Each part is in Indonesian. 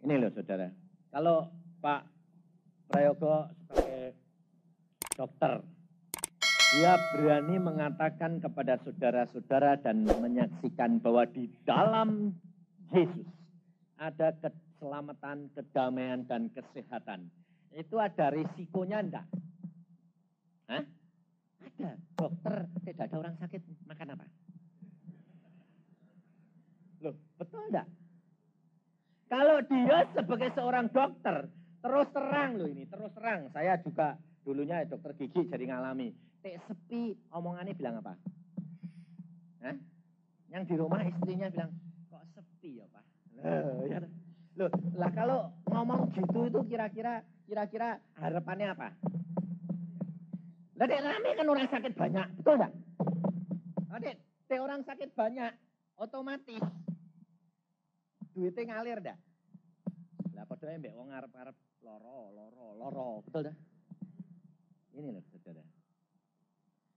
Ini loh saudara, kalau Pak Prayogo sebagai dokter, dia berani mengatakan kepada saudara-saudara dan menyaksikan bahwa di dalam Yesus ada keselamatan, kedamaian, dan kesehatan. Itu ada risikonya enggak? Hah? Ada. Dokter, tidak ada orang sakit, makan apa? Loh, betul enggak? Kalau dia sebagai seorang dokter, terus terang loh ini, terus terang. Saya juga dulunya dokter gigi jadi ngalami. Tek sepi, omongannya bilang apa? Hah? Yang di rumah istrinya bilang, kok sepi ya Pak? Loh, lah kalau ngomong gitu itu kira-kira harapannya apa? Lah dek rame kan orang sakit banyak, betul enggak? Dek orang sakit banyak, otomatis duitnya ngalir dah. Lah padahal mbek wong arep-arep loro, betul dah? Ini loh saudara.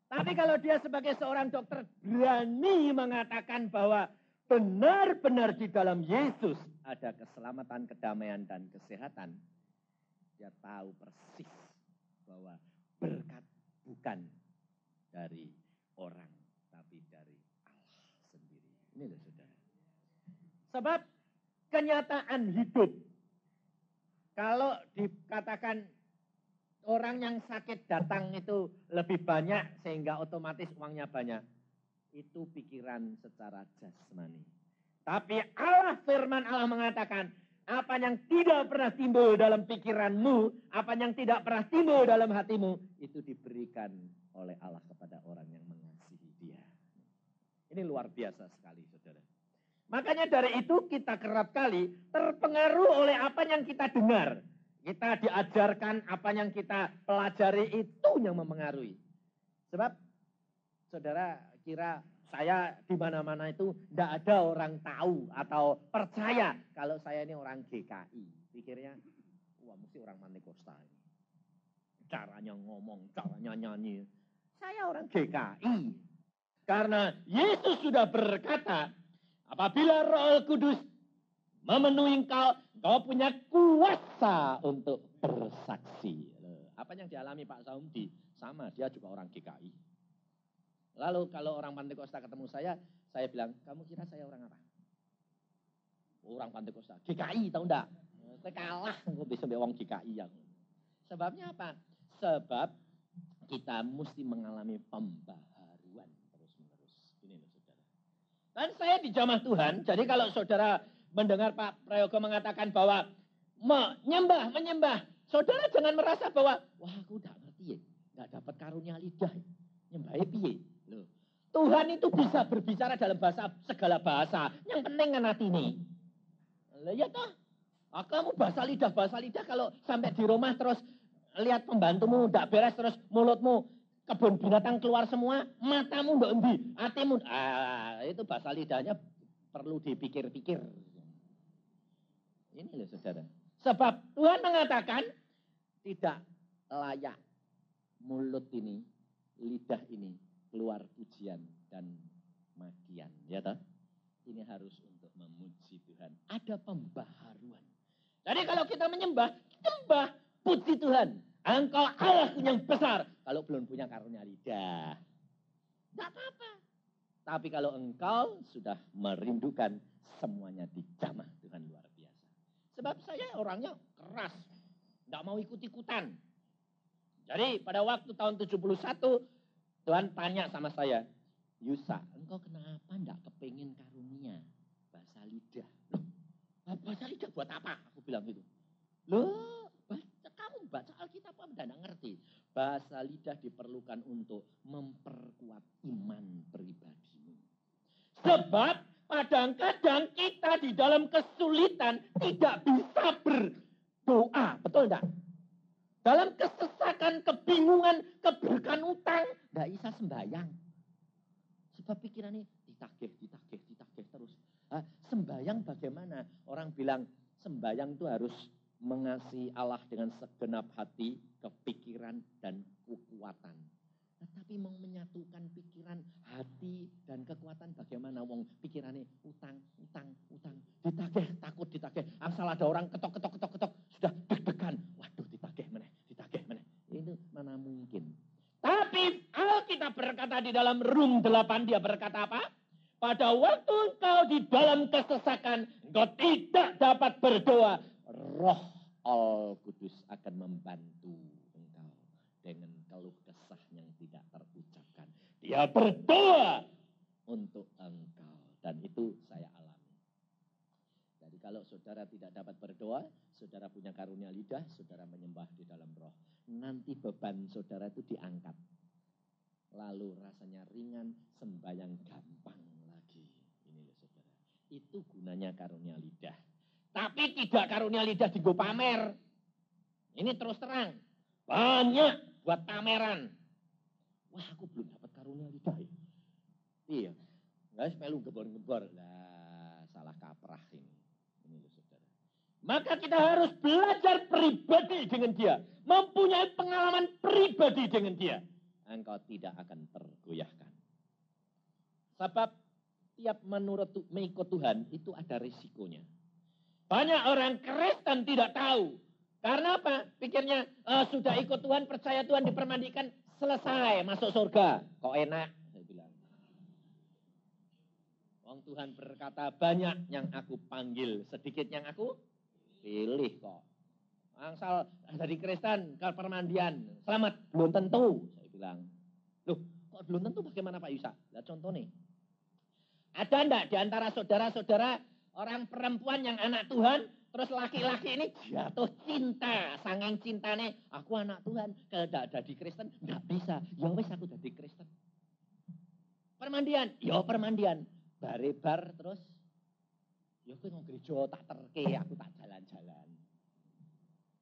Tapi kalau dia sebagai seorang dokter berani mengatakan bahwa benar-benar di dalam Yesus ada keselamatan, kedamaian, dan kesehatan, dia tahu persis bahwa berkat bukan dari orang, tapi dari Allah sendiri. Ini loh saudara. Sebab kenyataan hidup, kalau dikatakan orang yang sakit datang itu lebih banyak sehingga otomatis uangnya banyak, itu pikiran secara jasmani. Tapi Allah, firman Allah mengatakan, apa yang tidak pernah timbul dalam pikiranmu, apa yang tidak pernah timbul dalam hatimu, itu diberikan oleh Allah kepada orang yang mengasihi dia. Ini luar biasa sekali saudara. Makanya dari itu kita kerap kali terpengaruh oleh apa yang kita dengar. Kita diajarkan, apa yang kita pelajari itu yang mempengaruhi. Sebab saudara kira saya di mana-mana itu tidak ada orang tahu atau percaya kalau saya ini orang GKI. Pikirnya, wah mesti orang Pantekosta ini. Caranya ngomong, caranya nyanyi. Saya orang GKI. Karena Yesus sudah berkata, apabila Roh Kudus memenuhi engkau punya kuasa untuk bersaksi. Apa yang dialami Pak Saumdi? Sama, dia juga orang GKI. Lalu kalau orang Pantekosta ketemu saya bilang, kamu kira saya orang apa? Orang Pantekosta. GKI, tahu enggak? Saya kalah, aku bisa orang GKI. Yang. Sebabnya apa? Sebab kita mesti mengalami pembaharuan terus-menerus. Ini loh saudara. Dan saya di jamaah Tuhan, jadi kalau saudara mendengar Pak Prayogo mengatakan bahwa menyembah. Saudara jangan merasa bahwa, wah aku udah ngerti ya, gak dapat karunia lidah. Nyembahnya piye? Loh. Tuhan itu bisa berbicara dalam segala bahasa. Yang penting kan hati ini. Ya toh, kamu bahasa lidah kalau sampai di rumah terus lihat pembantumu gak beres terus mulutmu kebun binatang keluar semua, matamu gak endi, hatimu. Itu bahasa lidahnya perlu dipikir-pikir. Ini loh saudara. Sebab Tuhan mengatakan tidak layak mulut ini, lidah ini keluar pujian dan magian. Ya toh? Ini harus untuk memuji Tuhan. Ada pembaharuan. Jadi kalau kita menyembah, puji Tuhan. Engkau Allah yang besar. Kalau belum punya karunia lidah. Tidak apa-apa. Tapi kalau engkau sudah merindukan, semuanya dijamah Tuhan luar biasa. Sebab saya orangnya keras. Tidak mau ikut-ikutan. Jadi pada waktu tahun 71, Tuhan tanya sama saya, Yusa, engkau kenapa tidak kepingin karunia bahasa lidah? Loh, bahasa lidah buat apa? Aku bilang gitu. Loh, kamu baca Alkitab apa tidak ngerti? Bahasa lidah diperlukan untuk memperkuat iman pribadimu. Sebab kadang-kadang kita di dalam kesulitan tidak bisa berdoa. Betul tidak? Dalam kesesakan, kebingungan, keberkan utang, tidak bisa sembahyang. Sebab pikirannya ditagih terus. Sembahyang bagaimana? Orang bilang sembahyang itu harus mengasihi Allah dengan segenap hati, kepikiran, dan kekuatan. Tetapi mau menyatukan pikiran, hati, dan kekuatan bagaimana wong pikirannya utang. Ditagih, takut ditagih. Asal ada orang ketok, sudah deg-degan. Waduh, ditagih meneh. Itu mana mungkin. Tapi Alkitab berkata di dalam Rum 8, dia berkata apa? Pada waktu engkau di dalam kesesakan, engkau tidak dapat berdoa. Roh Al-Kudus akan membantu engkau dengan keluh kesah yang tidak terucapkan. Dia berdoa untuk engkau. Dan itu saya alami. Jadi kalau saudara tidak dapat berdoa, saudara punya karunia lidah, saudara menyembah di dalam roh. Nanti beban saudara itu diangkat. Lalu rasanya ringan, sembahyang gampang lagi. Ini loh saudara. Itu gunanya karunia lidah. Tapi tidak karunia lidah digo pamer. Ini terus terang. Banyak buat pameran. Wah, aku belum dapat karunia lidah. Iya. Nggak melu gebor-gebor. Lah, salah kaprah ini. Ini loh saudara. Maka kita harus belajar pribadi dengan dia. Mempunyai pengalaman pribadi dengan dia. Engkau tidak akan tergoyahkan. Sebab tiap mengikut Tuhan itu ada risikonya. Banyak orang Kristen tidak tahu. Karena apa? Pikirnya sudah ikut Tuhan, percaya Tuhan, dipermandikan, selesai masuk surga. Kok enak? Saya bilang. Wong Tuhan berkata banyak yang aku panggil, sedikit yang aku pilih kok. Asal dari Kristen ke permandian, selamat, belum tentu. Saya bilang, loh kok belum tentu bagaimana Pak Yusa? Nah contoh nih, ada enggak di antara saudara-saudara orang perempuan yang anak Tuhan, terus laki-laki ini jatuh cinta, sangang cintanya, aku anak Tuhan, kalau enggak ada di Kristen, enggak bisa. Ya wis aku jadi Kristen. Permandian, ya permandian. Barebar terus, ya aku mau gereja tak terke, aku tak jalan-jalan.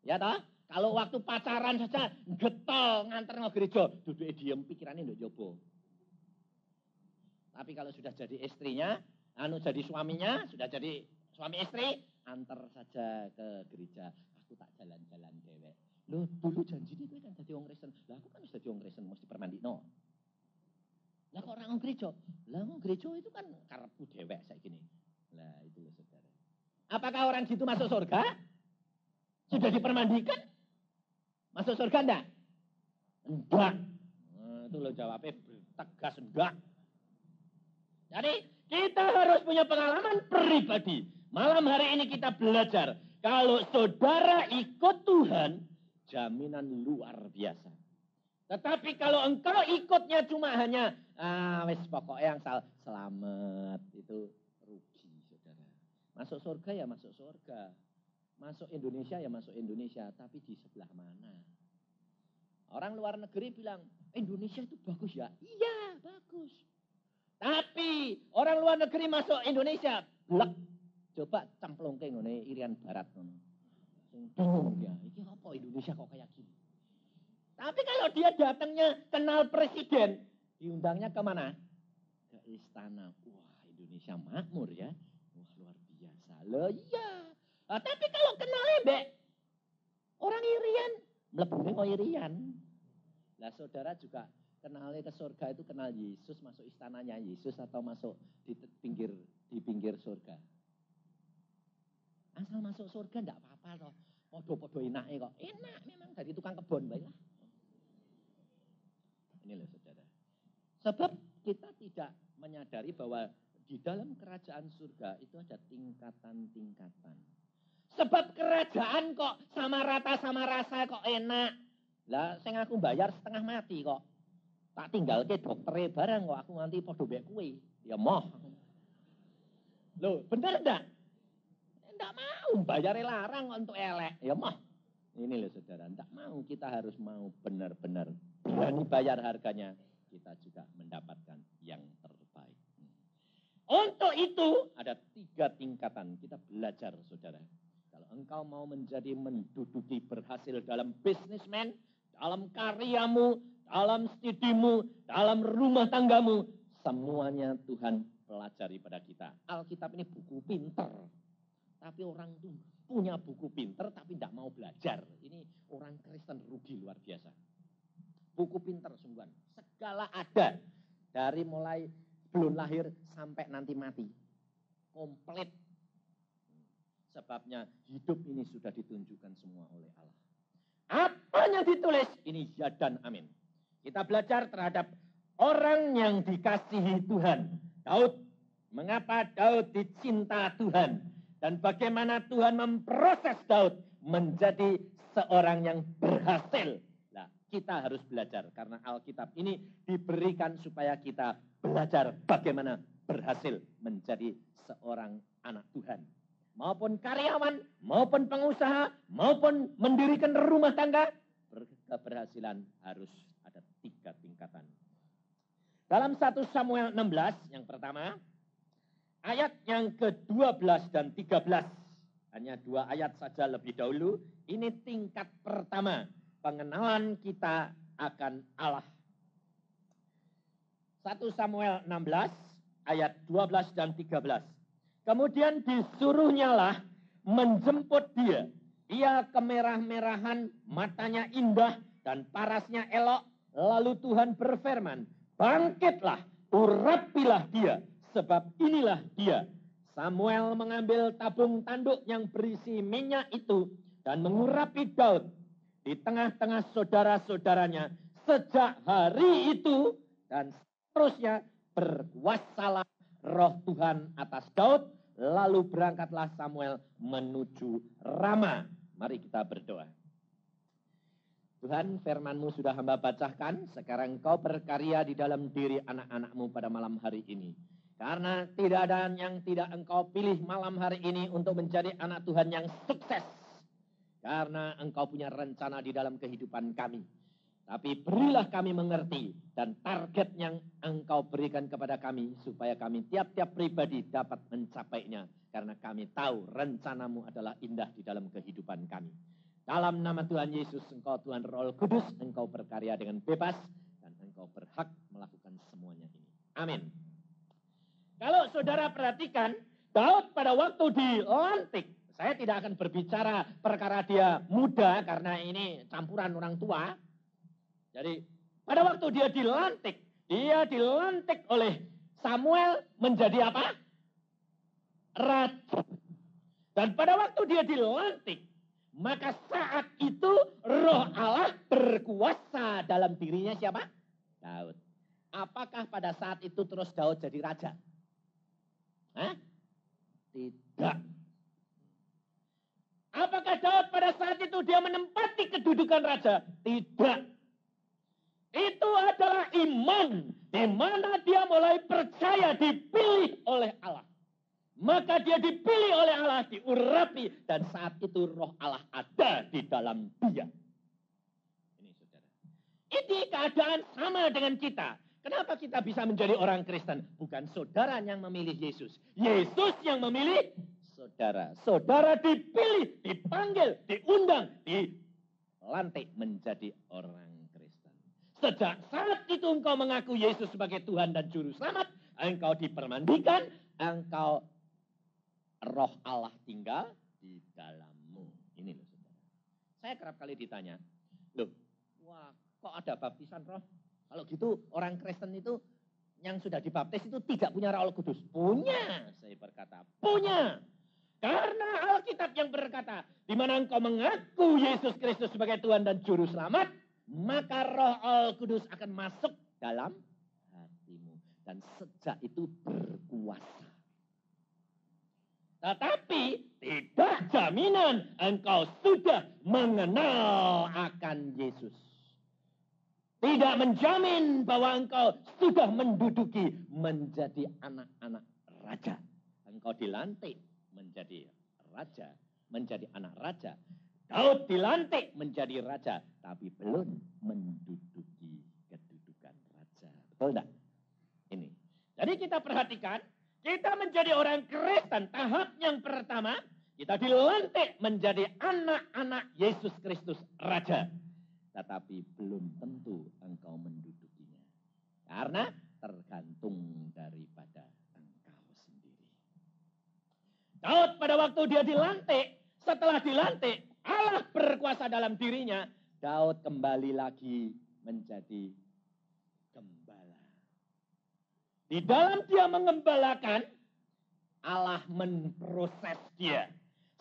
Ya toh, kalau waktu pacaran saja getol nganter nang gereja, duduk diem pikirannya ndok jobo. Tapi kalau sudah jadi istrinya, jadi suaminya, sudah jadi suami istri, antar saja ke gereja. Aku tak jalan-jalan dewek. Loh, dulu janji itu kan jadi wong Kristen. Lah aku kan sudah jadi wong Kristen, mesti permandino. Lah kok orang gereja? Lah wong gereja itu kan karepku dewek saiki gini. Lah itu loh saudara. Apakah orang situ masuk surga? Sudah dipermandikan? Masuk surga enggak? Enggak. Nah, itu loh jawabnya tegas enggak. Jadi kita harus punya pengalaman pribadi. Malam hari ini kita belajar. Kalau saudara ikut Tuhan, jaminan luar biasa. Tetapi kalau engkau ikutnya cuma hanya, wis pokoknya yang selamat, itu rugi saudara. Masuk surga ya masuk surga. Masuk Indonesia ya masuk Indonesia, tapi di sebelah mana? Orang luar negeri bilang, Indonesia itu bagus ya? Iya, bagus. Tapi orang luar negeri masuk Indonesia, blek. Coba camplongke ngene Irian Barat ngono. Bingung ya, ini apa Indonesia kok kayak gini? Tapi kalau dia datangnya kenal presiden, diundangnya ke mana? Ke istana. Wah, Indonesia makmur ya. Wah, luar biasa. Loh iya. Nah, tapi kalau kenal Mbak, orang Irian, mlebune kok Irian. Lah saudara juga kenalnya ke surga itu kenal Yesus, masuk istananya Yesus atau masuk di pinggir surga. Asal masuk surga enggak apa-apa toh. Podo-podo enake kok. Enak memang dari tukang kebon bae lah. Ini loh saudara. Sebab kita tidak menyadari bahwa di dalam kerajaan surga itu ada tingkatan-tingkatan. Sebab kerajaan kok sama rata sama rasa kok enak. Lah sing aku bayar setengah mati kok. Tak tinggal ke doktere barang kok aku nganti podo mbek kuwi. Ya moh. Loh, bener enggak? Enggak mau bayar larang untuk elek. Ya moh. Ini loh saudara, enggak mau, kita harus mau benar-benar berani bayar harganya. Kita juga mendapatkan yang terbaik. Untuk itu ada 3 tingkatan. Kita belajar saudara. Kalau engkau mau menduduki berhasil dalam bisnismen, dalam karyamu, dalam studimu, dalam rumah tanggamu, semuanya Tuhan pelajari pada kita. Alkitab ini buku pinter. Tapi orang itu punya buku pinter tapi tidak mau belajar. Ini orang Kristen rugi luar biasa. buku pinter sungguhan. Segala ada. Dari mulai belum lahir sampai nanti mati. Komplit. Sebabnya hidup ini sudah ditunjukkan semua oleh Allah. Apa yang ditulis? Ini ya dan amin. Kita belajar terhadap orang yang dikasihi Tuhan. Daud. Mengapa Daud dicinta Tuhan? Dan bagaimana Tuhan memproses Daud menjadi seorang yang berhasil. Nah, kita harus belajar. Karena Alkitab ini diberikan supaya kita belajar bagaimana berhasil menjadi seorang anak Tuhan. Maupun karyawan, maupun pengusaha, maupun mendirikan rumah tangga, keberhasilan harus ada 3 tingkatan. Dalam 1 Samuel 16, yang pertama, ayat yang ke-12 dan 13, hanya 2 ayat saja lebih dahulu, ini tingkat pertama, pengenalan kita akan Allah. 1 Samuel 16, ayat 12 dan 13. Kemudian disuruhnyalah menjemput dia. Ia kemerah-merahan, matanya indah, dan parasnya elok. Lalu Tuhan berfirman, bangkitlah, urapilah dia, sebab inilah dia. Samuel mengambil tabung tanduk yang berisi minyak itu, dan mengurapi Daud di tengah-tengah saudara-saudaranya. Sejak hari itu, dan seterusnya berkuasalah Roh Tuhan atas Daud, lalu berangkatlah Samuel menuju Rama. Mari kita berdoa. Tuhan, firman-Mu sudah hamba bacakan, sekarang Engkau berkarya di dalam diri anak-anak-Mu pada malam hari ini. Karena tidak ada yang tidak Engkau pilih malam hari ini untuk menjadi anak Tuhan yang sukses. Karena Engkau punya rencana di dalam kehidupan kami. Tapi berilah kami mengerti dan target yang Engkau berikan kepada kami supaya kami tiap-tiap pribadi dapat mencapainya. Karena kami tahu rencana-Mu adalah indah di dalam kehidupan kami. Dalam nama Tuhan Yesus, Engkau Tuhan Roh Kudus, Engkau berkarya dengan bebas dan Engkau berhak melakukan semuanya ini. Amin. Kalau saudara perhatikan, Daud pada waktu dilantik, saya tidak akan berbicara perkara dia muda karena ini campuran orang tua. Jadi pada waktu dia dilantik oleh Samuel menjadi apa? Raja. Dan pada waktu dia dilantik, maka saat itu Roh Allah berkuasa dalam dirinya siapa? Daud. Apakah pada saat itu terus Daud jadi raja? Hah? Tidak. Apakah Daud pada saat itu dia menempati kedudukan raja? Tidak. Itu adalah iman, di mana dia mulai percaya dipilih oleh Allah. Maka dia dipilih oleh Allah, diurapi, dan saat itu Roh Allah ada di dalam dia. Ini saudara. Ini keadaan sama dengan kita. Kenapa kita bisa menjadi orang Kristen? Bukan saudara yang memilih Yesus. Yesus yang memilih saudara. Saudara dipilih, dipanggil, diundang, dilantik menjadi orang. Sejak saat itu engkau mengaku Yesus sebagai Tuhan dan Juru Selamat, engkau dipermandikan, engkau Roh Allah tinggal di dalammu. Ini loh saudara. Saya kerap kali ditanya, loh, wah kok ada baptisan roh? Kalau gitu orang Kristen itu yang sudah dibaptis itu tidak punya Roh Kudus. Punya, saya berkata, punya. Karena Alkitab yang berkata, di mana engkau mengaku Yesus Kristus sebagai Tuhan dan Juru Selamat, maka Roh Al-Kudus akan masuk dalam hatimu. Dan sejak itu berkuasa. Tetapi tidak jaminan engkau sudah mengenal akan Yesus. Tidak menjamin bahwa engkau sudah menduduki menjadi anak-anak raja. Engkau dilantik menjadi raja, menjadi anak raja. Daud dilantik menjadi raja, tapi belum menduduki kedudukan raja. Betul tidak? Ini. Jadi kita perhatikan, kita menjadi orang Kristen, tahap yang pertama, kita dilantik menjadi anak-anak Yesus Kristus Raja. Tetapi belum tentu engkau mendudukinya. Karena tergantung daripada engkau sendiri. Daud pada waktu dia dilantik, setelah dilantik, Allah berkuasa dalam dirinya. Daud kembali lagi menjadi gembala. Di dalam dia mengembalakan, Allah memproses dia.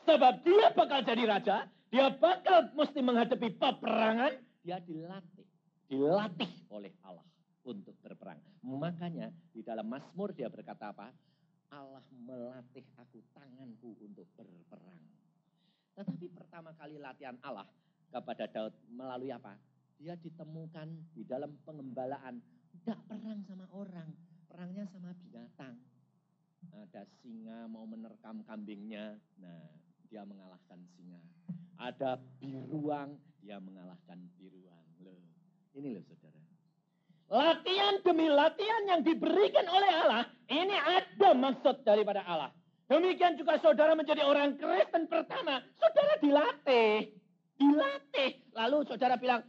Sebab dia bakal jadi raja, dia bakal mesti menghadapi peperangan, dia dilatih oleh Allah untuk berperang. Makanya di dalam Mazmur dia berkata apa? Allah melatih aku tanganku untuk berperang. Tetapi pertama kali latihan Allah kepada Daud melalui apa? Dia ditemukan di dalam pengembalaan. Tidak perang sama orang, perangnya sama binatang. Ada singa mau menerkam kambingnya, nah dia mengalahkan singa. Ada biruang, dia mengalahkan biruang. Loh, ini loh saudara. Latihan demi latihan yang diberikan oleh Allah, ini ada maksud daripada Allah. Demikian juga saudara menjadi orang Kristen pertama, saudara dilatih. Lalu saudara bilang,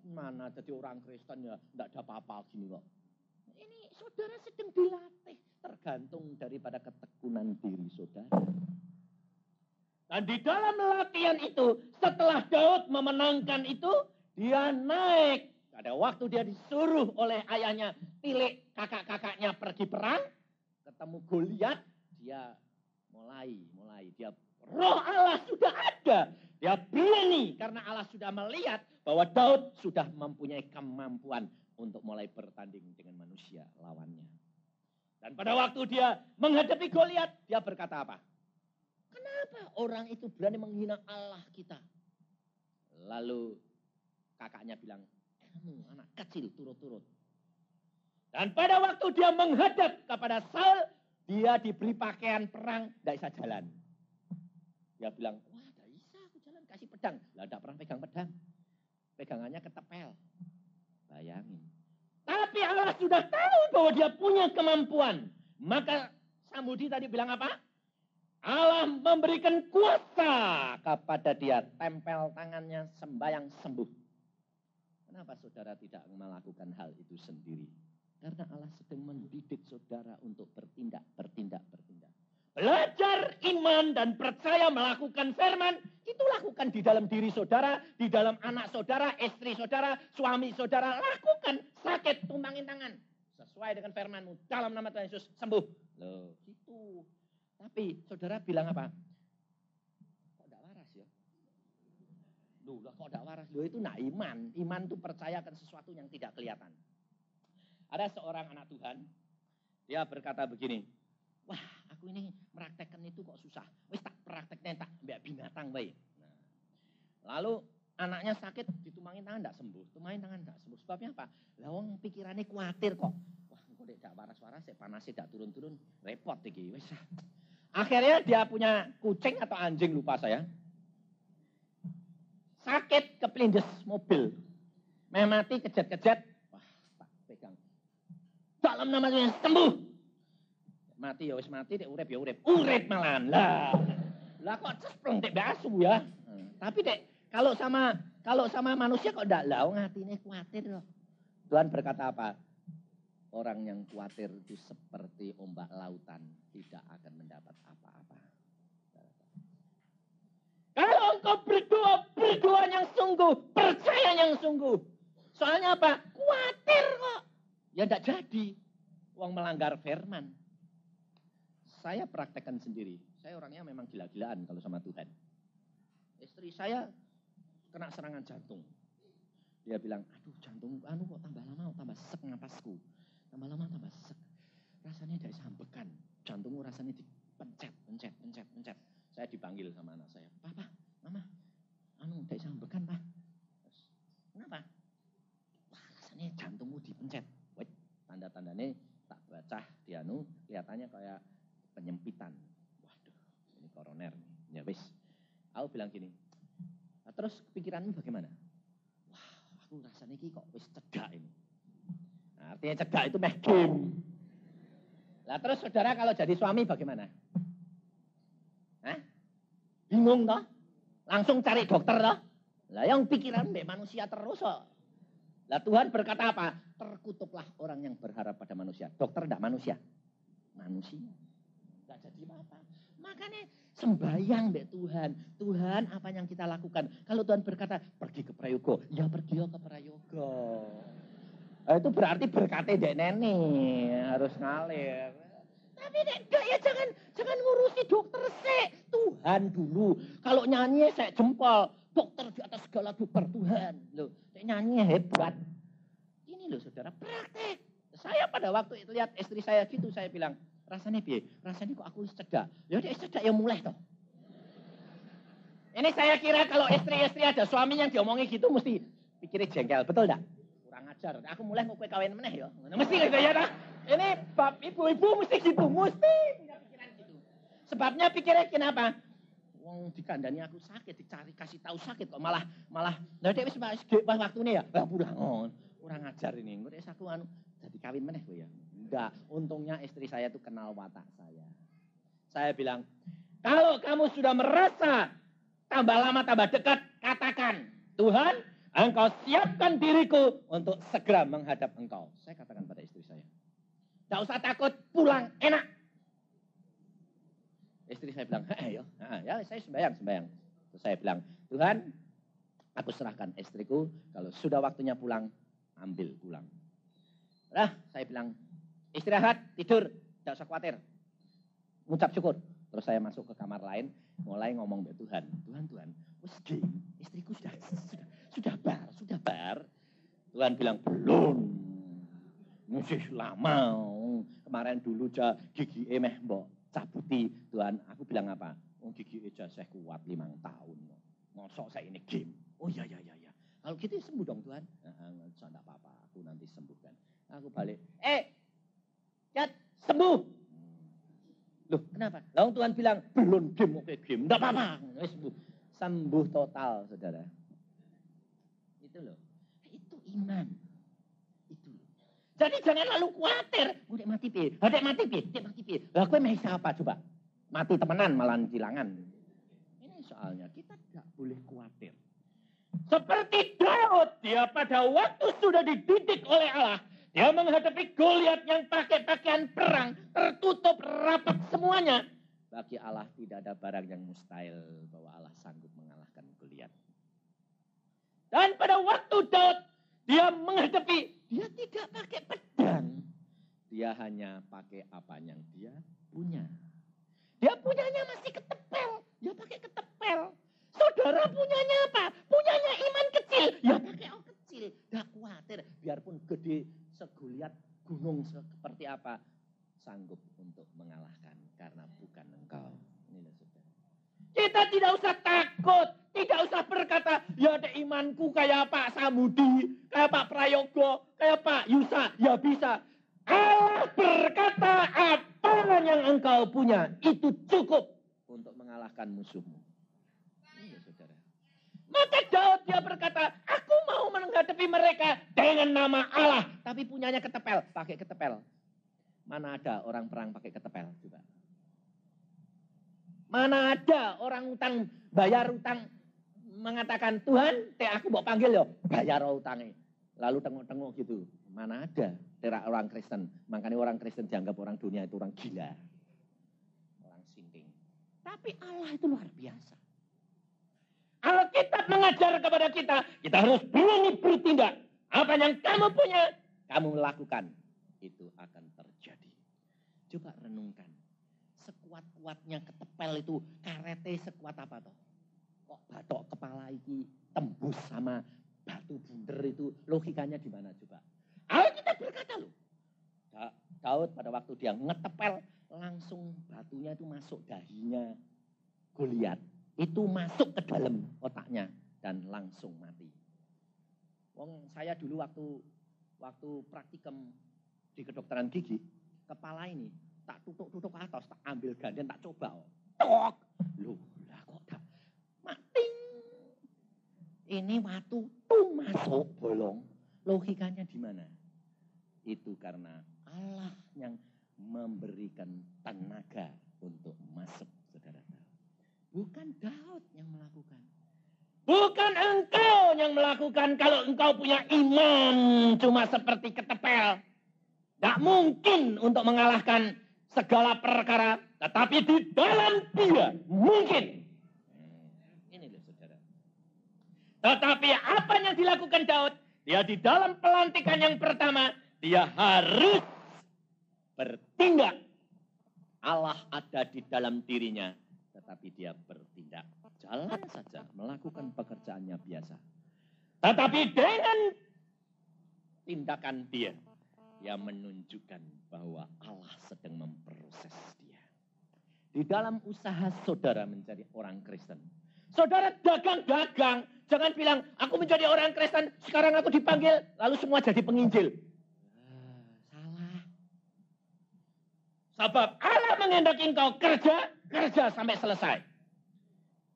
mana jadi orang Kristen ya, tidak ada apa-apa gini kok. Ini saudara sedang dilatih, tergantung daripada ketekunan diri saudara. Dan di dalam latihan itu, setelah Daud memenangkan itu, dia naik. Ada waktu dia disuruh oleh ayahnya, pilih kakak-kakaknya pergi perang, ketemu Goliat, dia mulai. Dia roh Allah sudah ada. Dia berani karena Allah sudah melihat bahwa Daud sudah mempunyai kemampuan untuk mulai bertanding dengan manusia lawannya. Dan pada waktu dia menghadapi Goliat, dia berkata apa? Kenapa orang itu berani menghina Allah kita? Lalu kakaknya bilang, kamu anak kecil turut-turut. Dan pada waktu dia menghadap kepada Saul, dia diberi pakaian perang, tidak bisa jalan. Dia bilang, wah tidak bisa aku jalan, kasih pedang. Lah tidak pernah pegang pedang. Pegangannya ketepel. Bayangin. Tapi Allah sudah tahu bahwa dia punya kemampuan. Maka Samudi tadi bilang apa? Allah memberikan kuasa kepada dia. Tempel tangannya, sembahyang sembuh. Kenapa saudara tidak melakukan hal itu sendiri? Karena Allah sedang mendidik saudara untuk bertindak. Belajar iman dan percaya melakukan firman, itu lakukan di dalam diri saudara, di dalam anak saudara, istri saudara, suami saudara. Lakukan, sakit, tumbangin tangan. Sesuai dengan firmanmu, dalam nama Tuhan Yesus, sembuh. Loh, gitu. Tapi saudara bilang apa? Kok tidak waras ya? Loh, kok tidak waras? Loh, itu nak iman. Iman itu percayakan sesuatu yang tidak kelihatan. Ada seorang anak Tuhan, dia berkata begini, wah aku ini meraktekkan itu kok susah. Wis tak prakteknya tak mbak binatang baik. Nah, lalu anaknya sakit, ditumbangin tangan tidak sembuh. Tumbangin tangan tidak sembuh. Sebabnya apa? Lawang pikirannya khawatir kok. Wah kok tidak waras-waras, panasnya tidak turun-turun. Repot iki. Wis. Akhirnya dia punya kucing atau anjing lupa saya. Sakit kepelindes mobil. Mati kejet-kejet. Wah tak pegang. Dalam nama Tuhan sembuh. Mati ya wis mati, dek urip ya urip. Urip malahan. Lah kok cespleng dek basu ya. Tapi dek kalau sama manusia kok ndak lah ngatine kuatir loh. Tuhan berkata apa? Orang yang kuatir itu seperti ombak lautan, tidak akan mendapat apa-apa. Kalau engkau berdoa yang sungguh, percaya yang sungguh. Soalnya apa? Kuatir kok. Ya ndak jadi. Wong melanggar firman. Saya praktekkan sendiri. Saya orangnya memang gila-gilaan kalau sama Tuhan. Istri saya kena serangan jantung. Dia bilang, aduh jantung kok tambah lama tambah sesek napasku. Tambah lama tambah sesek. Rasanya tidak sambekan. Jantungmu rasanya dipencet. Saya dipanggil sama anak saya. Papa, mama, tidak sambekan pak. Kenapa? Wah rasanya jantungmu dipencet. Wait, tanda-tandanya tak baca di kelihatannya kayak penyempitan. Waduh, ini koroner nih. Ya wis. Aku bilang gini. Nah, terus pikiranmu bagaimana? Wah, aku rasanya ini kok wis cedak ini. Nah, artinya cedak itu meh game. Lah terus saudara kalau jadi suami bagaimana? Hah? Bingung toh? Langsung cari dokter toh? Lah yang pikiran mbek manusia terus kok. Lah Tuhan berkata apa? Terkutuklah orang yang berharap pada manusia. Dokter enggak manusia. Manusia. Jadi apa? Makanya sembahyang mbak Tuhan. Tuhan apa yang kita lakukan? Kalau Tuhan berkata pergi ke Prayogo, ya pergi ke Prayogo. Itu berarti berkatnya dek nene harus ngalir. Tapi enggak ya jangan ngurusi dokter sih. Tuhan dulu. Kalau nyanyi saya jempol. Dokter di atas segala dokter Tuhan. Loh, nyanyi hebat. Ini loh saudara praktek. Saya pada waktu itu lihat istri saya gitu saya bilang. Rasanya piye? Rasanya kok aku cedak. Ya dia cedak ya mulai toh. Ini saya kira kalau istri-istri ada suami yang diomongi gitu mesti pikirnya jengkel. Betul enggak? Kurang ajar. Aku mulai mau kawin meneh ya. Mesti gitu ya dah. Ini bab ibu-ibu mesti gitu. Mesti punya pikiran gitu. Sebabnya pikirnya kenapa? Wong dikandani aku sakit, dicari kasih tahu sakit kok malah lah dia wis pas waktune ya. Lah kurang ajar ini. Engko aku anu jadi kawin meneh kok ya. Enggak, untungnya istri saya itu kenal watak saya. Saya bilang, kalau kamu sudah merasa tambah lama tambah dekat, katakan, Tuhan, engkau siapkan diriku untuk segera menghadap engkau. Saya katakan pada istri saya. Tidak usah takut, pulang, enak. Istri saya bilang, ya saya sembahyang. Terus saya bilang, Tuhan, aku serahkan istriku, kalau sudah waktunya pulang, ambil pulang. Nah, saya bilang, istirahat, tidur, tidak usah khawatir. Mengucap syukur. Terus saya masuk ke kamar lain, mulai ngomong ke Tuhan. Tuhan, istriku sudah bar. Tuhan bilang, belum. Masih lama. Kemarin dulu gigi meh mbok cabuti. Tuhan, aku bilang apa? Gigi saya kuat 5 tahun. Mosok saya ini game. Oh iya. Kalau gitu sembuh dong Tuhan. Enggak apa-apa, aku nanti sembuhkan. Aku balik. Ya, sembuh. Loh, kenapa? Lalu Tuhan bilang, belum game, oke game. Enggak apa-apa. Sembuh. Sembuh total, saudara. Itu loh. Itu iman. Itu loh. Jadi jangan lalu khawatir. Udah mati pi. Lah, gue mau siapa coba? Mati temenan, malah cilangan. Ini soalnya, kita tidak boleh khawatir. Seperti Daud, dia pada waktu sudah dididik oleh Allah. Dia menghadapi Goliat yang pakai pakaian perang, tertutup rapat semuanya. Bagi Allah tidak ada barang yang mustahil bahwa Allah sanggup mengalahkan Goliat. Dan pada waktu Daud, dia menghadapi, dia tidak pakai pedang. Dia hanya pakai apa yang dia punya. Dia punyanya masih ketepel, dia pakai ketepel. Saudara punyanya apa? Punyanya iman kecil, ya pakai kecil. Gak khawatir, biarpun gede segoliat gunung seperti apa, sanggup untuk mengalahkan karena bukan engkau. Ini saudara. Kita tidak usah takut, tidak usah berkata, ya ada imanku kayak Pak Samudi, kayak Pak Prayogo, kayak Pak Yusa, ya bisa. Allah berkata apa yang engkau punya itu cukup untuk mengalahkan musuhmu. Ini saudara. Maka Daud dia berkata, aku mau menghadapi mereka dengan nama Allah. Tapi punyanya ketepel, pakai ketepel. Mana ada orang perang pakai ketepel? Coba. Mana ada orang utang, bayar utang, mengatakan, Tuhan, aku mau panggil yo, bayar utangnya. Lalu tengok-tengok gitu. Mana ada orang Kristen. Makanya orang Kristen dianggap orang dunia itu orang gila. Orang sinting. Tapi Allah itu luar biasa. Alkitab mengajar kepada kita harus berani bertindak. Apa yang kamu punya, kamu lakukan. Itu akan terjadi. Coba renungkan. Sekuat-kuatnya ketepel itu, karete sekuat apa toh? Kok batok kepala iki tembus sama batu bunder itu, logikanya di mana coba? Alkitab berkata loh. Daud pada waktu dia ngetepel, langsung batunya itu masuk dahinya Goliat. Itu masuk ke dalam otaknya dan langsung mati. Wong saya dulu waktu praktikum di kedokteran gigi, kepala ini tak tutuk atas, tak ambil ganden, tak coba. Tok. Loh, lah kok tak mati. Ini waktu tuh masuk bolong. Logikanya di mana? Itu karena Allah yang memberikan tenaga untuk masuk, saudara. Bukan Daud yang melakukan. Bukan engkau yang melakukan kalau engkau punya iman cuma seperti ketepel. Tidak mungkin untuk mengalahkan segala perkara. Tetapi di dalam dia mungkin. Ini loh saudara. Tetapi apa yang dilakukan Daud? Dia di dalam pelantikan yang pertama, dia harus bertindak. Allah ada di dalam dirinya, tetapi dia bertindak. Jalan saja, melakukan pekerjaannya biasa. Tetapi dengan tindakan dia menunjukkan bahwa Allah sedang memproses dia. Di dalam usaha saudara menjadi orang Kristen, saudara dagang-dagang, jangan bilang, aku menjadi orang Kristen, sekarang aku dipanggil, lalu semua jadi penginjil. Salah. Sebab Allah menghendaki engkau kerja sampai selesai.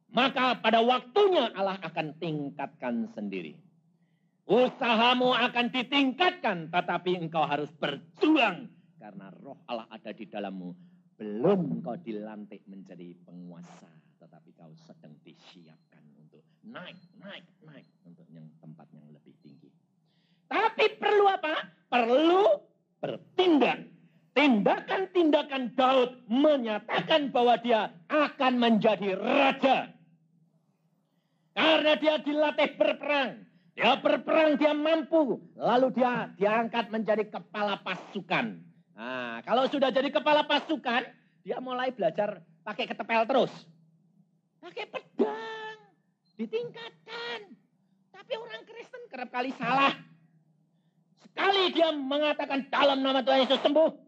Maka pada waktunya Allah akan tingkatkan sendiri. Usahamu akan ditingkatkan, tetapi engkau harus berjuang. Karena roh Allah ada di dalammu. Belum kau dilantik menjadi penguasa, tetapi kau sedang disiapkan untuk naik untuk yang tempat yang lebih tinggi. Tapi perlu apa? Perlu bertindak. Tindakan-tindakan Daud menyatakan bahwa dia akan menjadi raja. Karena dia dilatih berperang. Dia berperang, dia mampu. Lalu dia diangkat menjadi kepala pasukan. Nah, kalau sudah jadi kepala pasukan, dia mulai belajar pakai ketepel terus. Pakai pedang. Ditingkatkan. Tapi orang Kristen kerap kali salah. Sekali dia mengatakan dalam nama Tuhan Yesus sembuh.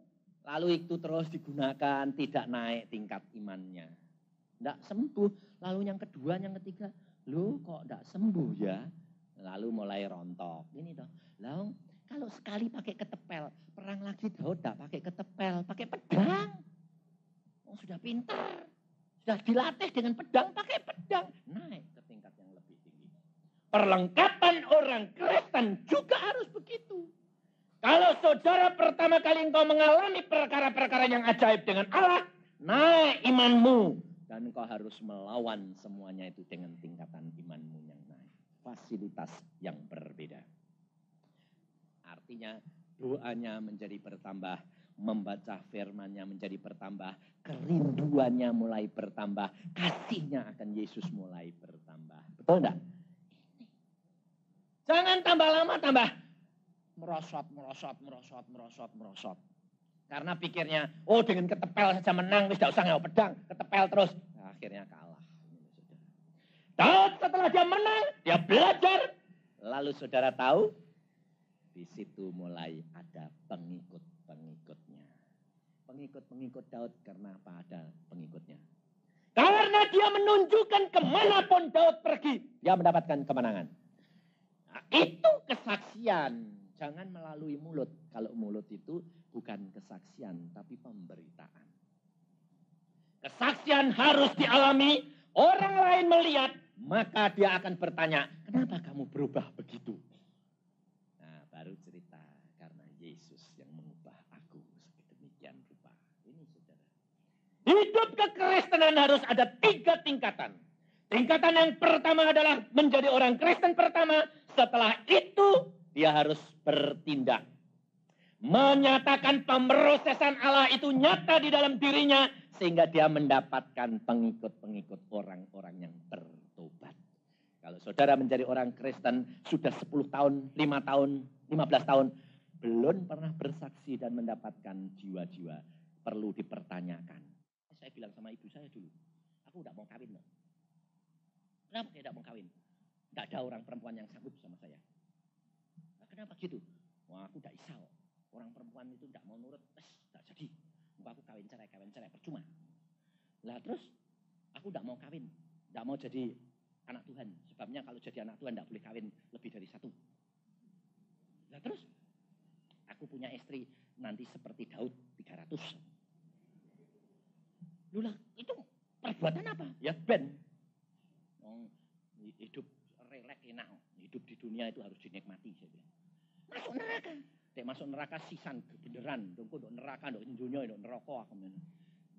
Lalu itu terus digunakan, tidak naik tingkat imannya. Tidak sembuh. Lalu yang kedua, yang ketiga, loh kok tidak sembuh ya? Lalu mulai rontok. Ini toh. Lalu kalau sekali pakai ketepel, perang lagi Daud tidak pakai ketepel, pakai pedang. Oh, sudah pintar. Sudah dilatih dengan pedang, pakai pedang. Naik ke tingkat yang lebih tinggi. Perlengkapan orang Kristen juga harus begitu. Kalau saudara pertama kali engkau mengalami perkara-perkara yang ajaib dengan Allah, naik imanmu. Dan engkau harus melawan semuanya itu dengan tingkatan imanmu yang naik. Fasilitas yang berbeda. Artinya doanya menjadi bertambah, membaca firman-Nya menjadi bertambah, kerinduannya mulai bertambah, kasihnya akan Yesus mulai bertambah. Betul enggak? Jangan tambah lama tambah merosot. Karena pikirnya, oh dengan ketepel saja menang, tidak usah nggak pedang, ketepel terus. Nah, akhirnya kalah. Daud setelah dia menang, dia belajar. Lalu saudara tahu, di situ mulai ada pengikut-pengikutnya. Pengikut-pengikut Daud karena apa ada pengikutnya? Karena dia menunjukkan kemanapun Daud pergi, dia mendapatkan kemenangan. Nah, itu kesaksian. Jangan melalui mulut. Kalau mulut itu bukan kesaksian, tapi pemberitaan. Kesaksian harus dialami, orang lain melihat, maka dia akan bertanya, kenapa kamu berubah begitu? Nah, baru cerita, karena Yesus yang mengubah aku sedemikian rupa. Ini saudara. Hidup kekristenan harus ada 3 tingkatan. Tingkatan yang pertama adalah menjadi orang Kristen pertama, setelah itu dia harus bertindak. Menyatakan pemrosesan Allah itu nyata di dalam dirinya. Sehingga dia mendapatkan pengikut-pengikut orang-orang yang bertobat. Kalau saudara menjadi orang Kristen sudah 10 tahun, 5 tahun, 15 tahun. Belum pernah bersaksi dan mendapatkan jiwa-jiwa. Perlu dipertanyakan. Saya bilang sama ibu saya dulu. Aku tidak mau kawin. No. Kenapa saya tidak mau kawin? Tidak ada orang perempuan yang sanggup sama saya. Kenapa gitu? Wah, aku tidak isau. Orang perempuan itu tidak mau nurut, tidak jadi. Aku kawin cerai, percuma. Lah terus, aku tidak mau kawin. Tidak mau jadi anak Tuhan. Sebabnya kalau jadi anak Tuhan tidak boleh kawin lebih dari 1. Lah terus, aku punya istri nanti seperti Daud 300. Lulah, itu perbuatan apa? Ya ben. Hidup relek enak. Hidup di dunia itu harus dinikmati. Saya bilang. Masuk neraka. Masuk neraka sisan beneran. Dongko dok neraka, dok dunia, dok neraka.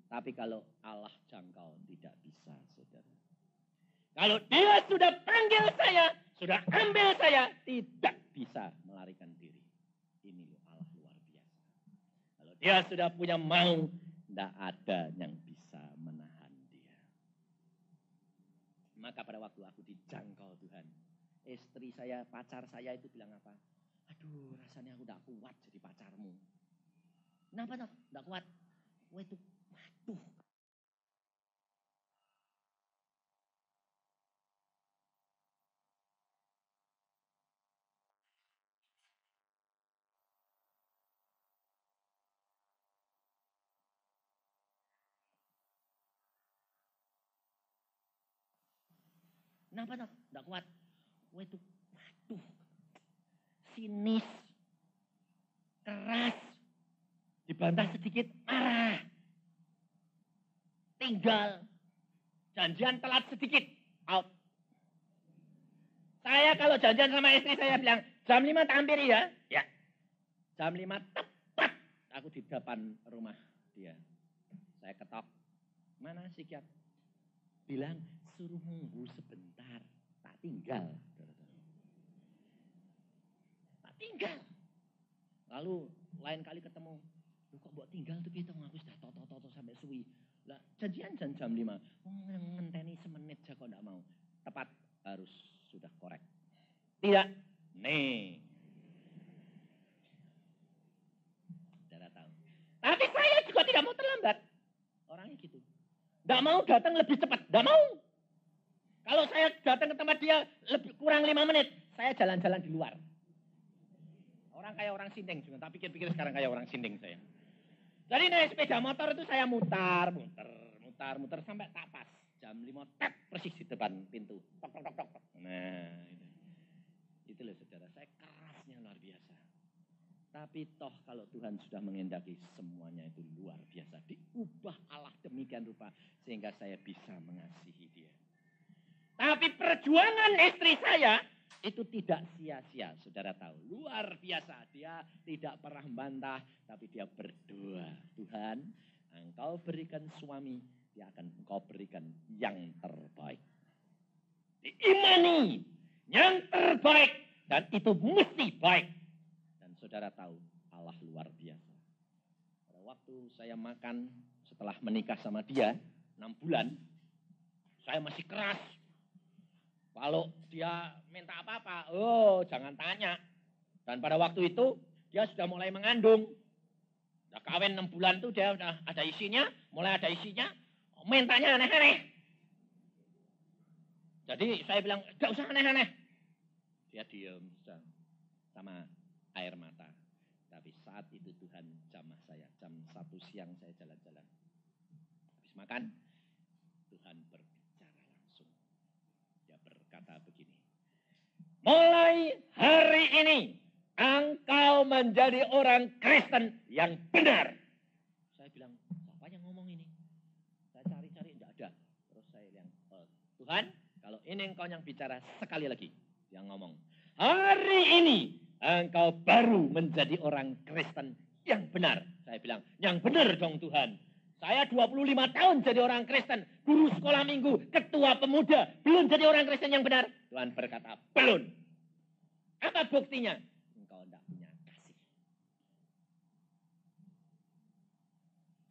Tapi kalau Allah jangkau tidak bisa, saudara. Kalau dia sudah panggil saya, sudah ambil saya, tidak bisa melarikan diri. Ini Allah luar biasa. Kalau dia sudah punya mau, tidak ada yang bisa Maka pada waktu aku dijangkau Tuhan, istri saya, pacar saya itu bilang apa? Aduh, rasanya aku gak kuat jadi pacarmu. Kenapa toh? Gak kuat. Wah itu, waduh. Kenapa toh? Gak kuat. Wah itu, waduh. Sinis. Keras. Dibantah sedikit, marah. Tinggal. Janjian telat sedikit, out. Saya kalau janjian sama istri saya bilang, jam 5 tampil ya. Ya. Jam 5 tepat. Aku di depan rumah dia. Saya ketok. Mana psikiat? Bilang, suruh nunggu sebentar. Tak tinggal. Tak tinggal. Lalu lain kali ketemu. Loh kok buat tinggal tuh gitu. Aku sudah toto-toto sampai suwi. Lah janjian jam 5. Ngenteni semenit aja kok enggak mau. Tepat harus sudah korek. Tidak. Nih. Tidak tahu. Tapi saya juga tidak mau terlambat. Orangnya gitu. Tidak mau datang lebih cepat. Tidak mau. Kalau saya datang ke tempat dia lebih kurang 5 menit. Saya jalan-jalan di luar. Orang kayak orang sinding juga. Tak pikir-pikir sekarang kayak orang sinding saya. Jadi naik sepeda motor itu saya mutar sampai tak pas. Jam 5 tak persis di depan pintu. Tok tok tok tok. Nah, itu loh saudara, saya kerasnya luar biasa. Tapi toh kalau Tuhan sudah mengendaki semuanya itu luar biasa. Diubah Allah demikian rupa sehingga saya bisa mengasihi dia. Tapi perjuangan istri saya itu tidak sia-sia, saudara tahu. Luar biasa, dia tidak pernah membantah, tapi dia berdoa. Tuhan, Engkau berikan suami, dia akan Engkau berikan yang terbaik. Diimani yang terbaik, dan itu mesti baik. Dan saudara tahu, Allah luar biasa. Pada waktu saya makan setelah menikah sama dia, 6 bulan, saya masih keras. Kalau dia minta apa-apa, oh jangan tanya. Dan pada waktu itu dia sudah mulai mengandung. Udah kawin 6 bulan itu dia udah ada isinya, mulai ada isinya, mintanya aneh-aneh. Jadi saya bilang, gak usah aneh-aneh. Dia diam sama air mata. Tapi saat itu Tuhan jamah saya, jam 1 siang saya jalan-jalan. Habis makan, Tuhan berbicara langsung. Dia berkata begini, mulai hari ini engkau menjadi orang Kristen yang benar. Saya bilang, siapa yang ngomong ini? Saya cari-cari, tidak ada. Terus saya bilang, Tuhan, kalau ini engkau yang bicara sekali lagi. Yang ngomong, hari ini engkau baru menjadi orang Kristen yang benar. Saya bilang, yang benar dong Tuhan. Saya 25 tahun jadi orang Kristen, guru sekolah minggu, ketua pemuda, belum jadi orang Kristen yang benar. Tuhan berkata, belum. Apa buktinya? Engkau tidak punya kasih.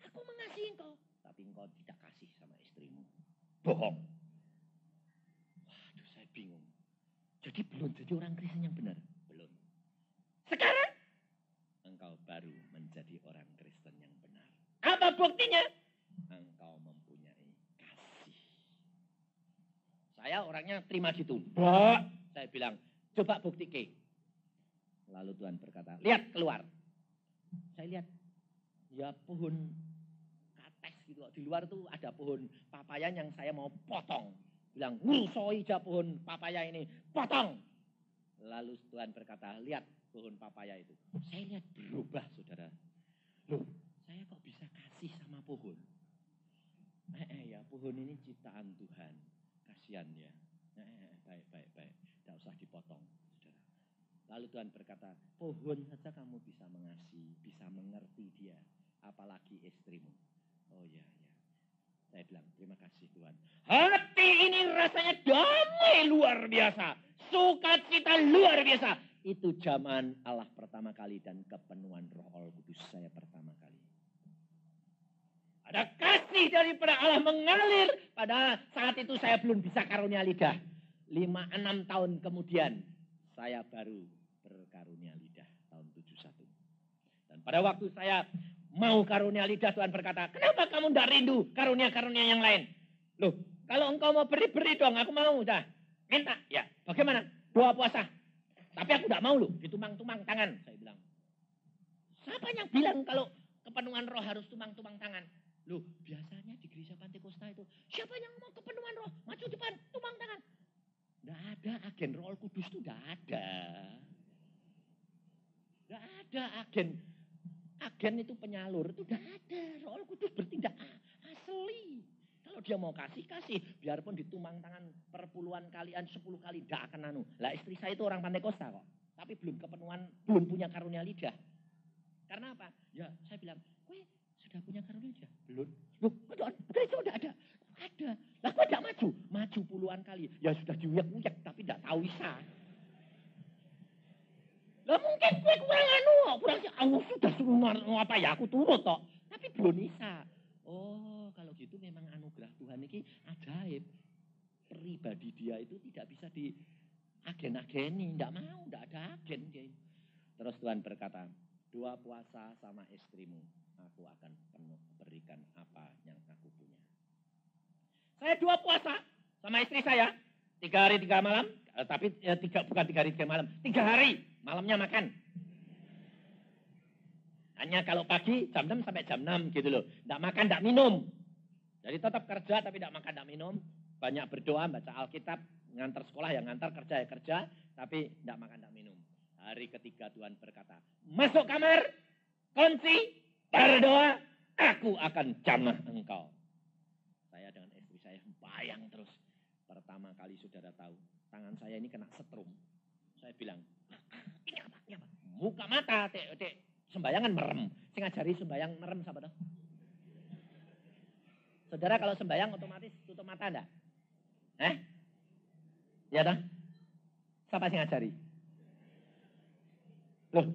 Aku mengasihi engkau, tapi engkau tidak kasih sama istrimu. Bohong. Waduh, saya bingung. Jadi belum jadi orang Kristen yang benar? Belum. Sekarang, engkau baru menjadi orang Kristen yang benar. Apa buktinya? Engkau mempunyai kasih. Saya orangnya terima gitu. Bah, saya bilang, coba buktikan. Lalu Tuhan berkata, lihat keluar. Saya lihat, ya pohon kates gitu. Di luar tuh ada pohon papaya yang saya mau potong. Bilang, ngurusoi aja pohon papaya ini, potong. Lalu Tuhan berkata, lihat pohon papaya itu. Saya lihat berubah, saudara. Loh, saya kok bisa kasih sama pohon? Ya, pohon ini ciptaan Tuhan. Kasihan ya. Baik. Tidak usah dipotong, saudara. Lalu Tuhan berkata, pohon saja kamu bisa mengasihi, bisa mengerti dia. Apalagi istrimu. Oh ya. Saya bilang, terima kasih Tuhan. Hati ini rasanya damai luar biasa. Sukacita luar biasa. Itu zaman Allah pertama kali dan kepenuhan Roh Kudus saya pertama kali. Ada kasih daripada Allah mengalir. Pada saat itu saya belum bisa karunia lidah. 5-6 tahun kemudian saya baru berkarunia lidah tahun 71. Dan pada waktu saya mau karunia lidah, Tuhan berkata, kenapa kamu tidak rindu karunia-karunia yang lain? Loh, kalau engkau mau beri dong, aku mau. Dah, minta. Ya, bagaimana? Doa puasa. Tapi aku tidak mau loh, ditumang-tumang tangan. Saya bilang, siapa yang bilang kalau kepenuhan roh harus tumang-tumang tangan? Loh, biasanya di gereja Pantekosta itu, siapa yang mau kepenuhan roh? Maju depan, tumang tangan. Tidak ada agen Roh Kudus itu, tidak ada. Tidak ada agen. Agen itu penyalur, itu tidak ada. Roh Kudus bertindak asli. Kalau dia mau kasih, kasih. Biarpun ditumang tangan perpuluhan kalian, 10 kali, tidak akan anu. Lah istri saya itu orang Pantekosta kok. Tapi belum kepenuhan, belum punya karunia lidah. Karena apa? Ya saya bilang, kowe sudah punya karunia lidah? Belum. Loh, itu udah ada. Ada. Lah kok tidak maju? Maju puluhan kali. Ya sudah diuyak-uyak, tapi tidak tahu bisa. Lah mungkin gue kurang anu, kurang aku sudah suruh apa ya, aku turut toh. Tapi belum bisa. Oh, kalau gitu memang anugerah Tuhan ini ajaib. Pribadi dia itu tidak bisa di agen-ageni, tidak mau, tidak ada agen dia. Terus Tuhan berkata, doa puasa sama istrimu, aku akan penuh berikan apa yang aku punya. Saya doa puasa sama istri saya, 3 hari 3 malam, tapi bukan 3 hari 3 malam, 3 hari malamnya makan. Hanya kalau pagi jam 6 sampai jam 6 gitu loh, tidak makan, tidak minum. Jadi tetap kerja tapi tidak makan, tidak minum. Banyak berdoa, baca Alkitab, ngantar sekolah ya ngantar, kerja ya kerja, tapi tidak makan, tidak minum. Hari ketiga Tuhan berkata, masuk kamar, kunci, berdoa, aku akan jamah engkau. Saya dengan istri saya bayang terus. Pertama kali saudara tahu, tangan saya ini kena setrum. Saya bilang, ini apa? Ini apa? Buka mata, dek. Sembayangan merem. Saya ngajari sembayang merem siapa tuh? Saudara kalau sembayang otomatis tutup mata enggak? Ya dah? Siapa sih ngajari? Loh,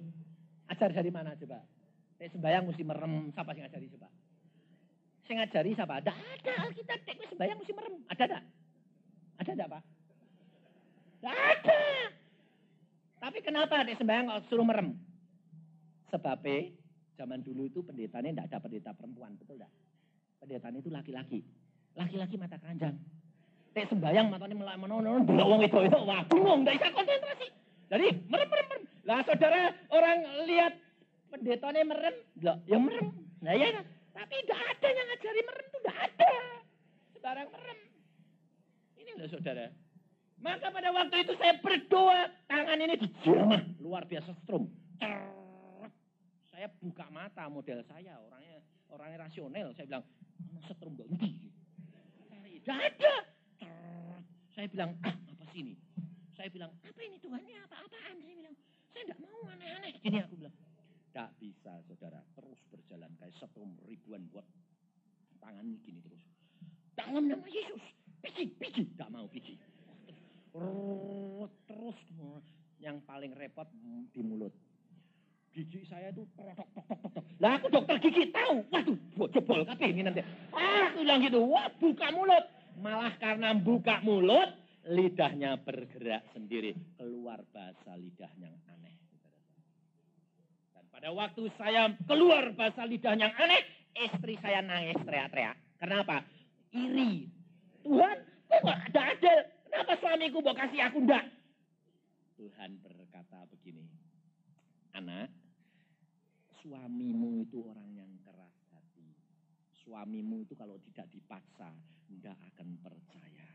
ajar dari mana coba? Sembayang mesti merem, siapa sih ngajari coba? Saya ngajari siapa? Tidak ada Alkitab, sembayang mesti merem. Ada tak? Ada tak Pak? Tidak ada. Tapi kenapa sembayang suruh merem? Sebab zaman dulu itu pendetanya tidak ada pendeta perempuan, betul tidak? Pendetanya itu laki-laki. Laki-laki mata keranjang. Sembayang matanya melak-menon, belawang itu, wah bingung, tidak bisa konsentrasi. Jadi merem. Lah saudara orang lihat pendetanya merem, ya merem. Nah ya, tapi tidak ada yang ngajari merem itu, tidak ada. Sebarang merem. Ini loh saudara. Maka pada waktu itu saya berdoa, tangan ini dijamah, luar biasa strum. Saya buka mata, model saya, orangnya rasional. Saya bilang, setrum gak ngerti. Tidak ada. Saya bilang, apa sih ini? Saya bilang, apa ini Tuhan? Ini apa-apaan? Saya bilang, saya tidak mau aneh-aneh. Gini aku bilang, tidak bisa saudara, terus berjalan kayak setrum ribuan buat tangan ini gini terus. Dalam nama Yesus, pigi, tidak mau pigi. Terus yang paling repot di mulut. Gigi saya itu tok. Lah aku dokter gigi tahu, waduh, jebol kabeh ini nanti. Aku bilang gitu, wah buka mulut. Malah karena buka mulut, lidahnya bergerak sendiri. Keluar bahasa lidah yang aneh. Dan pada waktu saya keluar bahasa lidah yang aneh, istri saya nangis teriak-teriak. Kenapa? Iri. Tuhan, kok gak ada adil? Kenapa suamiku mau kasih aku enggak? Tuhan berkata begini, anak, suamimu itu orang yang keras hati. Suamimu itu kalau tidak dipaksa, tidak akan percaya.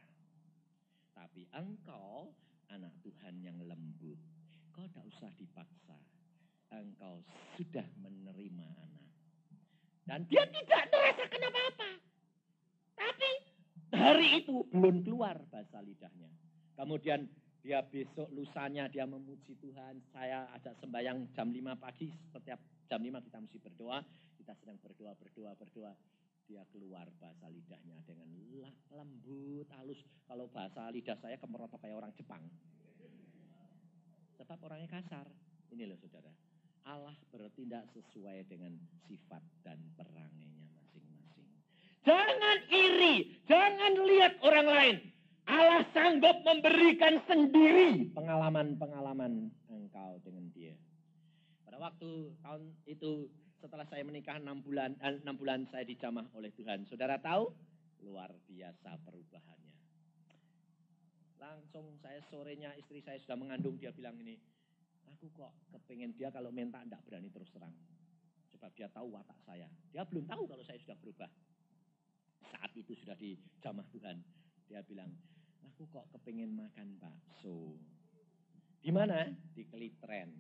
Tapi engkau, anak Tuhan yang lembut, kau tidak usah dipaksa. Engkau sudah menerima anak. Dan dia tidak merasakan apa-apa. Tapi hari itu belum keluar bahasa lidahnya. Kemudian dia besok lusanya dia memuji Tuhan. Saya ajak sembahyang jam 5 pagi. Setiap jam 5 kita mesti berdoa. Kita sedang berdoa. Dia keluar bahasa lidahnya dengan lembut, halus. Kalau bahasa lidah saya kemerotok kayak orang Jepang. Sebab orangnya kasar. Ini loh saudara. Allah bertindak sesuai dengan sifat dan perangainya masing-masing. Jangan iri, jangan lihat orang lain. Allah sanggup memberikan sendiri pengalaman-pengalaman engkau dengan dia. Pada waktu tahun itu setelah saya menikah 6 bulan saya dijamah oleh Tuhan. Saudara tahu? Luar biasa perubahannya. Langsung saya sorenya istri saya sudah mengandung, dia bilang ini, aku kok kepengen dia kalau minta enggak berani terus terang. Sebab dia tahu watak saya. Dia belum tahu kalau saya sudah berubah. Saat itu sudah dijamah Tuhan. Dia bilang, aku kok kepengen makan bakso. Di mana? Di Kelitren.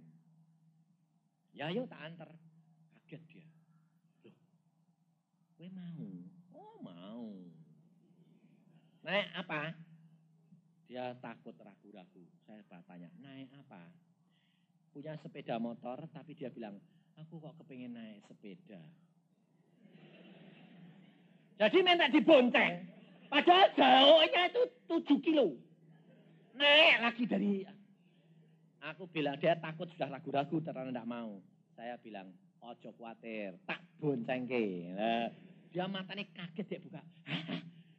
Ya yuk tak antar. Kaget dia. Loh, gue mau. Oh mau. Naik apa? Dia takut ragu-ragu. Saya tanya, naik apa? Punya sepeda motor, tapi dia bilang, aku kok kepengen naik sepeda. Jadi minta dibonceng. Padahal jauhnya itu 7 kilo. Naik lagi dari... Aku bilang, dia takut sudah ragu-ragu, ternyata tidak mau. Saya bilang, ojo khawatir, tak bonceng ke. Nah, dia matanya kaget, dia buka.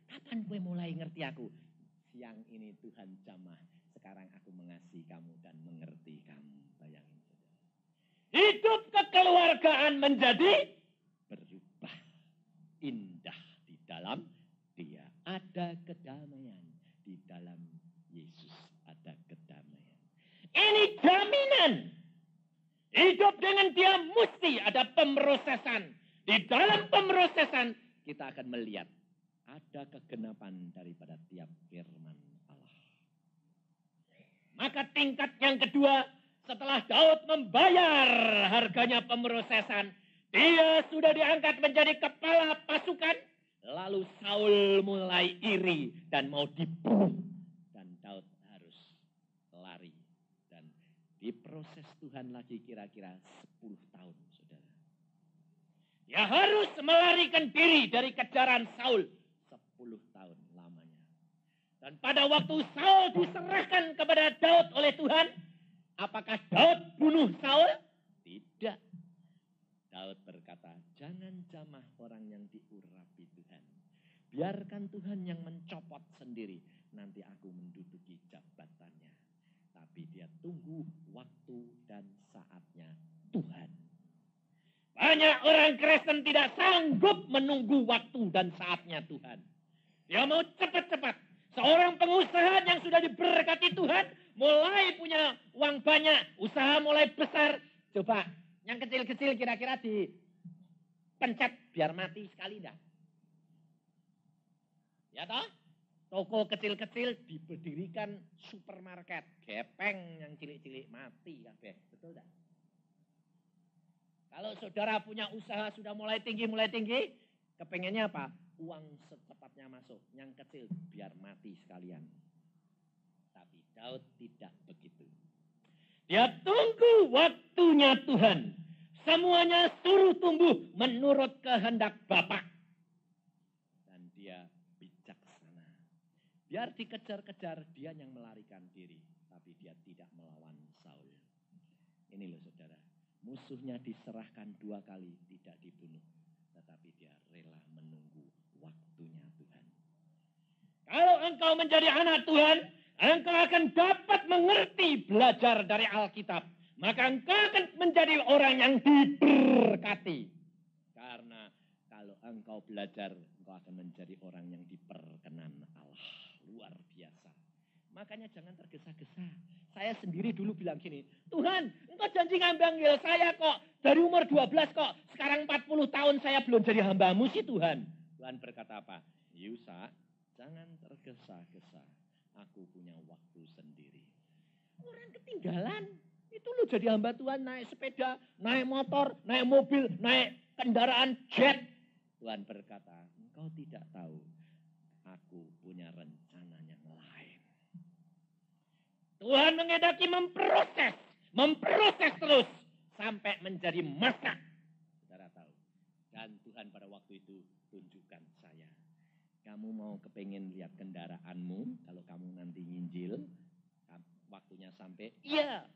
Kapan gue mulai ngerti aku? Siang ini Tuhan jamah. Sekarang aku mengasihi kamu dan mengerti kamu. Bayangin saja. Hidup kekeluargaan menjadi berubah. Indah di dalam dia. Ada kedamaian. Di dalam Yesus ada kedamaian. Ini jaminan. Hidup dengan dia mesti ada pemrosesan. Di dalam pemrosesan kita akan melihat ada kegenapan daripada tiap firman Allah. Maka tingkat yang kedua, setelah Daud membayar harganya pemrosesan, dia sudah diangkat menjadi kepala pasukan. Lalu Saul mulai iri dan mau dibunuh. Dan Daud harus lari. Dan diproses Tuhan lagi kira-kira 10 tahun, saudara. Dia harus melarikan diri dari kejaran Saul. 10 tahun lamanya. Dan pada waktu Saul diserahkan kepada Daud oleh Tuhan, apakah Daud bunuh Saul? Tidak. Daud berkata, jangan jamah orang yang diurapi Tuhan. Biarkan Tuhan yang mencopot sendiri. Nanti aku menduduki jabatannya. Tapi dia tunggu waktu dan saatnya Tuhan. Banyak orang Kristen tidak sanggup menunggu waktu dan saatnya Tuhan. Dia mau cepat-cepat. Seorang pengusaha yang sudah diberkati Tuhan, mulai punya uang banyak, usaha mulai besar. Coba, yang kecil-kecil kira-kira dipencet biar mati sekali enggak? Ya toh? Toko kecil-kecil diberdirikan supermarket. Gepeng yang cilik-cilik mati kabeh. Betul enggak? Kalau saudara punya usaha sudah mulai tinggi, kepengennya apa? Uang secepatnya masuk. Yang kecil biar mati sekalian. Tapi Daud tidak begitu. Dia tunggu waktunya Tuhan. Semuanya suruh tumbuh menurut kehendak Bapa. Dan dia bijaksana. Biar dikejar-kejar, dia yang melarikan diri. Tapi dia tidak melawan Saul. Ini loh saudara. Musuhnya diserahkan 2 kali, tidak dibunuh. Tetapi dia rela menunggu waktunya Tuhan. Kalau engkau menjadi anak Tuhan, engkau akan dapat mengerti belajar dari Alkitab. Maka engkau akan menjadi orang yang diberkati. Karena kalau engkau belajar, engkau akan menjadi orang yang diperkenan Allah. Luar biasa. Makanya jangan tergesa-gesa. Saya sendiri dulu bilang gini, Tuhan, engkau janji ngambil saya kok. Dari umur 12 kok. Sekarang 40 tahun saya belum jadi hamba-Mu sih Tuhan. Tuhan berkata apa? Yusa, jangan tergesa-gesa. Aku punya waktu sendiri. Orang ketinggalan. Itu lu jadi hamba Tuhan, naik sepeda, naik motor, naik mobil, naik kendaraan jet. Tuhan berkata, engkau tidak tahu. Aku punya rencana yang lain. Tuhan menghendaki memproses terus sampai menjadi masa. Saudara tahu. Dan Tuhan pada waktu itu tunjukkan saya. Kamu mau kepengen lihat kendaraanmu kalau kamu nanti nginjil, waktunya sampai, iya.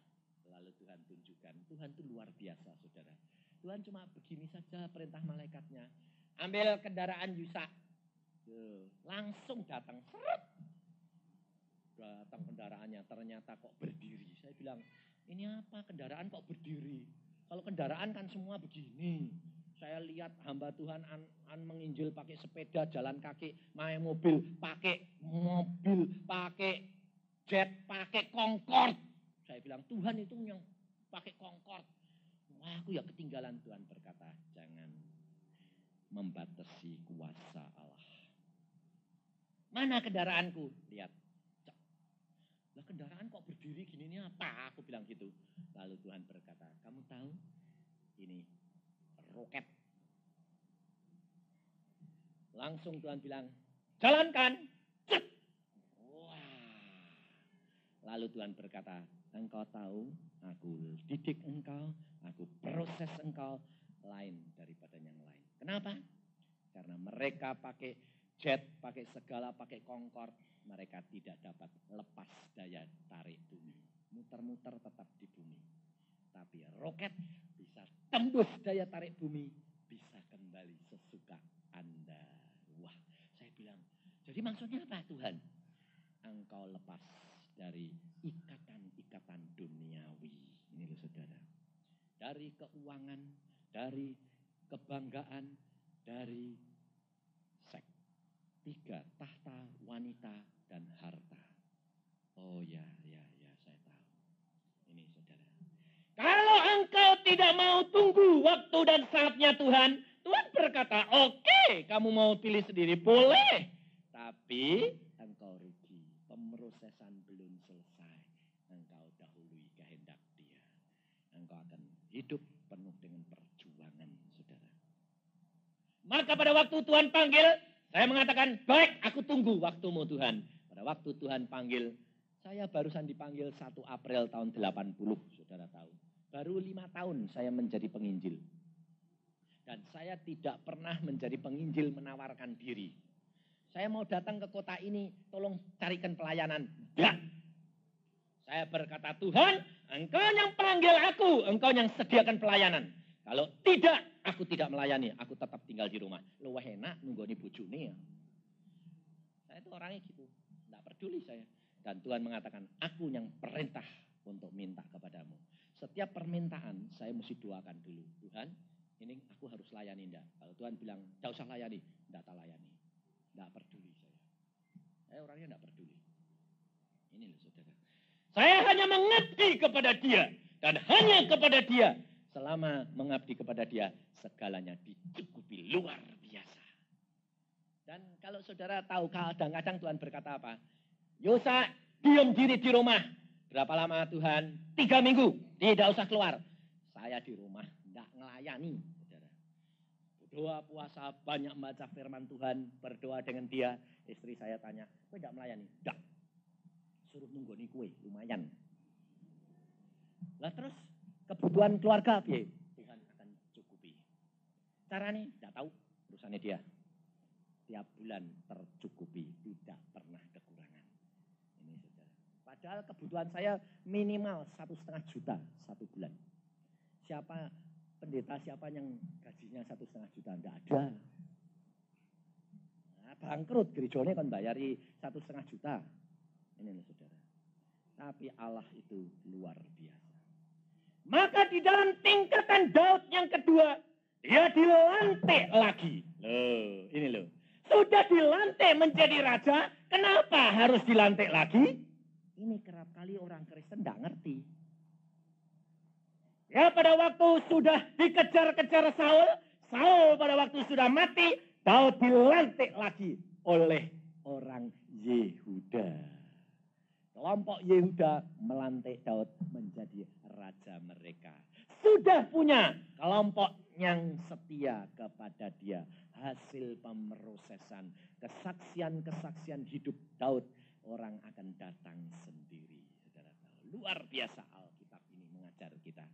Lalu Tuhan tunjukkan, Tuhan itu luar biasa saudara. Tuhan cuma begini saja perintah malaikatnya. ambil kendaraan Yusa. Langsung datang. Datang kendaraannya, ternyata kok berdiri. Saya bilang, ini apa kendaraan kok berdiri? Kalau kendaraan kan semua begini. Saya lihat hamba Tuhan an menginjil pakai sepeda, jalan kaki, main mobil, pakai jet, pakai Concorde. Saya bilang, Tuhan itu yang pakai Concorde. Wah, aku ya ketinggalan. Tuhan berkata, jangan membatasi kuasa Allah. Mana kendaraanku? Lihat. Lah kendaraan kok berdiri gini, ini apa? Aku bilang gitu. Lalu Tuhan berkata, kamu tahu ini roket. Langsung Tuhan bilang, jalankan. Wah. Lalu Tuhan berkata, engkau tahu, aku didik engkau, aku proses engkau lain daripada yang lain. Kenapa? Karena mereka pakai jet, pakai segala, pakai Concorde, mereka tidak dapat lepas daya tarik bumi. Muter-muter tetap di bumi. Tapi roket bisa tembus daya tarik bumi, bisa kembali sesuka Anda. Wah, saya bilang, jadi maksudnya apa Tuhan? Engkau lepas dari ikatan-ikatan duniawi. Ini loh saudara. Dari keuangan, dari kebanggaan, dari seks. 3, tahta, wanita, dan harta. Oh ya, saya tahu. Ini saudara. Kalau engkau tidak mau tunggu waktu dan saatnya Tuhan, Tuhan berkata, oke, kamu mau pilih sendiri, boleh. Tapi engkau rugi, pemrosesan belum selesai. Engkau dahului kehendak Dia. Engkau akan hidup penuh dengan perjuangan, saudara. Maka pada waktu Tuhan panggil, saya mengatakan, baik, aku tunggu waktumu Tuhan. Pada waktu Tuhan panggil, saya barusan dipanggil 1 April tahun 80, saudara tahu. Baru 5 tahun saya menjadi penginjil. Dan saya tidak pernah menjadi penginjil menawarkan diri. Saya mau datang ke kota ini, tolong carikan pelayanan. Tidak. Saya berkata, Tuhan, engkau yang panggil aku, engkau yang sediakan pelayanan. Kalau tidak, aku tidak melayani, aku tetap tinggal di rumah. Lu enak nunggoni bojone ya. Saya itu orangnya gitu, tidak peduli saya. Dan Tuhan mengatakan, aku yang perintah untuk minta kepadamu. Setiap permintaan saya mesti doakan dulu. Tuhan, ini aku harus layani enggak? Kalau Tuhan bilang, tidak usah layani, tidak tak layani. Tidak peduli saya. Saya orangnya tidak peduli. Ini loh saudara. Saya hanya mengabdi kepada Dia. Dan hanya kepada Dia. Selama mengabdi kepada Dia, segalanya dicukupi luar biasa. Dan kalau saudara tahu, kadang-kadang Tuhan berkata apa? Yosa, diam diri di rumah. Berapa lama Tuhan? 3 minggu, tidak usah keluar. Saya di rumah, tidak melayani. Saudara. Berdoa, puasa, banyak membaca firman Tuhan, berdoa dengan Dia. Istri saya tanya, kok tidak melayani? Tidak. Suruh nunggu nih kue, lumayan. Lah terus, kebutuhan keluarga, Tuhan akan cukupi. Caranya, tidak tahu, urusannya Dia. Tiap bulan tercukupi, tidak pernah kekurangan. Ini saudara. Padahal kebutuhan saya minimal 1,5 juta 1 bulan. Siapa pendeta siapa yang gajinya 1,5 juta? Tidak ada. Nah, bangkrut gerejone kan bayari 1,5 juta. Ini nih saudara. Tapi Allah itu luar biasa. Maka di dalam tingkatan Daud yang kedua, dia dilantik lagi. Loh, ini loh. Sudah dilantik menjadi raja, kenapa harus dilantik lagi? Ini kerap kali orang Kristen tidak ngerti. Ya pada waktu sudah dikejar-kejar Saul, Saul pada waktu sudah mati, Daud dilantik lagi oleh orang Yehuda. Kelompok Yehuda melantik Daud menjadi raja mereka. Sudah punya kelompok yang setia kepada dia. Hasil pemrosesan, kesaksian-kesaksian hidup Daud, orang akan datang sendiri. Saudara tahu, luar biasa Alkitab ini mengajar kita.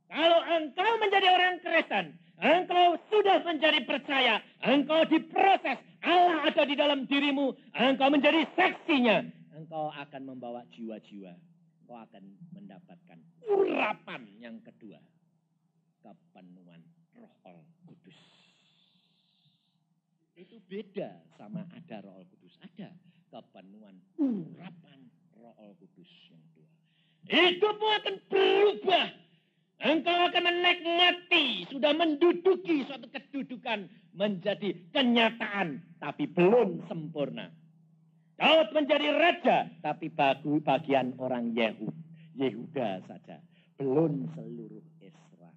Kalau engkau menjadi orang Kristen, engkau sudah menjadi percaya, engkau diproses, Allah ada di dalam dirimu, engkau menjadi saksinya, engkau akan membawa jiwa-jiwa, engkau akan mendapatkan urapan yang kedua, kepenuhan Roh Kudus. Itu beda sama ada Roh Kudus. Ada kepenuhan urapan Roh Kudus yang dua. Hidupmu akan berubah. Engkau akan menikmati, sudah menduduki suatu kedudukan menjadi kenyataan, tapi belum sempurna. Daud menjadi raja, tapi bagian orang Yehuda saja, belum seluruh Israel.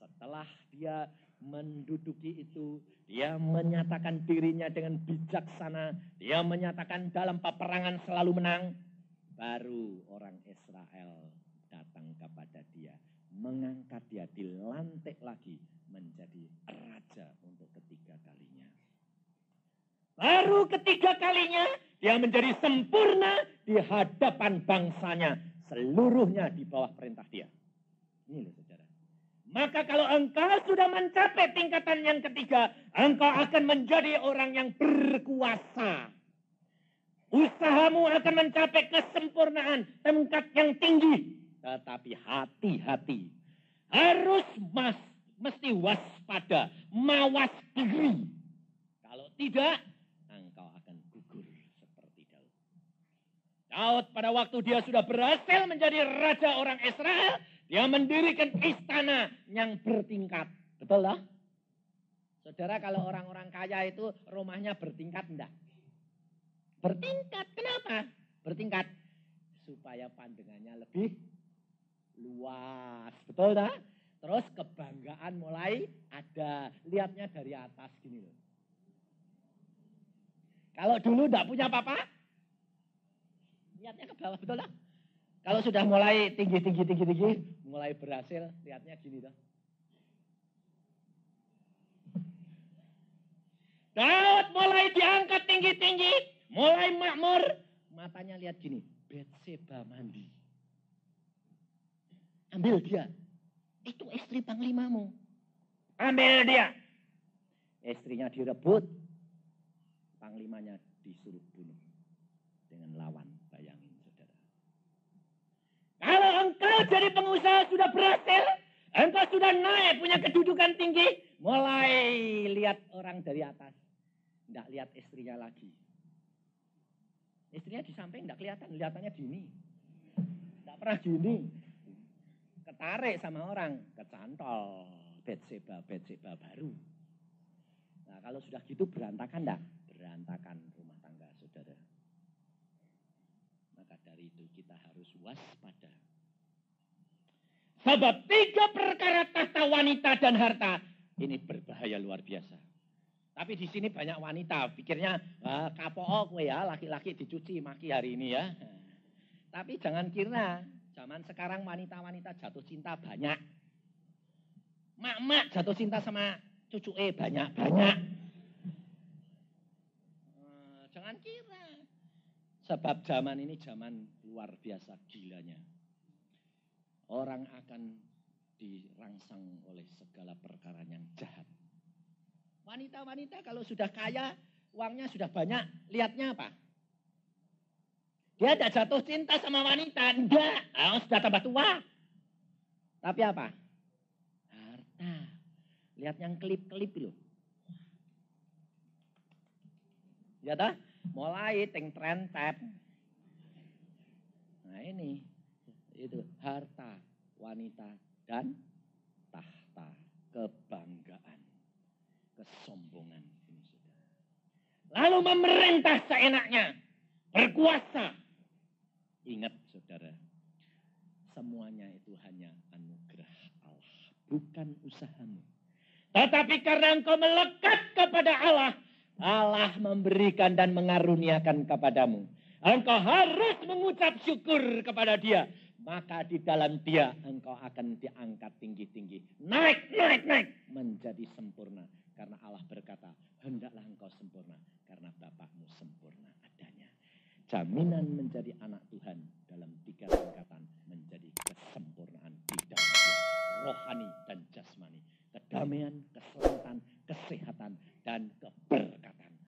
Setelah dia menduduki itu, dia menyatakan dirinya dengan bijaksana, dia menyatakan dalam peperangan selalu menang, baru orang Israel datang kepada dia, mengangkat dia, dilantik lagi menjadi raja untuk ketiga kalinya. Baru ketiga kalinya dia menjadi sempurna di hadapan bangsanya, seluruhnya di bawah perintah dia. Ini loh saudara. Maka kalau engkau sudah mencapai tingkatan yang ketiga, engkau akan menjadi orang yang berkuasa. Usahamu akan mencapai kesempurnaan, tingkat yang tinggi. Tetapi hati-hati, harus mesti waspada, mawas diri. Kalau tidak, engkau akan gugur seperti Daud. Daud pada waktu dia sudah berhasil menjadi raja orang Israel, dia mendirikan istana yang bertingkat. Betul lah? Saudara, kalau orang-orang kaya itu rumahnya bertingkat enggak? Bertingkat, kenapa? Bertingkat supaya pandangannya lebih luas, betul dah? Terus kebanggaan mulai ada, lihatnya dari atas gini loh. Kalau dulu enggak punya apa-apa, lihatnya ke bawah, betul dah? Kalau sudah mulai tinggi, mulai berhasil, lihatnya gini dah. Daud mulai diangkat tinggi-tinggi, mulai makmur, matanya lihat gini, Betseba mandi. Ambil dia. Itu istri panglimamu. Ambil dia. Istrinya direbut. Panglimanya disuruh bunuh. Dengan lawan. Bayangin saudara. Kalau engkau jadi pengusaha sudah berhasil. Engkau sudah naik punya kedudukan tinggi. Mulai lihat orang dari atas. Tidak lihat istrinya lagi. Istrinya di samping tidak kelihatan. Kelihatannya gini. Tidak pernah gini. Ketarik sama orang, kecantol, Betseba baru. Nah kalau sudah gitu berantakan enggak? Berantakan rumah tangga saudara. Maka dari itu kita harus waspada. Sebab 3 perkara tahta wanita dan harta, ini berbahaya luar biasa. Tapi di sini banyak wanita, pikirnya kapok kowe ya, laki-laki dicuci maki hari ini ya. Tapi jangan kira, zaman sekarang wanita-wanita jatuh cinta banyak. Mak-mak jatuh cinta sama cucuke banyak-banyak. Jangan kira. Sebab zaman ini zaman luar biasa gilanya. Orang akan dirangsang oleh segala perkara yang jahat. Wanita-wanita kalau sudah kaya, uangnya sudah banyak, lihatnya apa? Dia tidak jatuh cinta sama wanita, enggak. Sudah tambah tua. Tapi apa? Harta. Lihat yang klip-klip loh. Ya dah, mulai tren tap. Nah ini, itu harta, wanita, dan tahta, kebanggaan, kesombongan. Lalu memerintah seenaknya, berkuasa. Ingat saudara, semuanya itu hanya anugerah Allah, bukan usahamu. Tetapi karena engkau melekat kepada Allah, Allah memberikan dan mengaruniakan kepadamu. Engkau harus mengucap syukur kepada Dia. Maka di dalam Dia engkau akan diangkat tinggi-tinggi. Naik menjadi sempurna. Karena Allah berkata, hendaklah engkau sempurna. Karena Bapakmu sempurna adanya. Jaminan menjadi anak Tuhan dalam 3 tingkatan menjadi kesempurnaan di dalam Dia. Rohani dan jasmani. Kedamaian, keselamatan, kesehatan, dan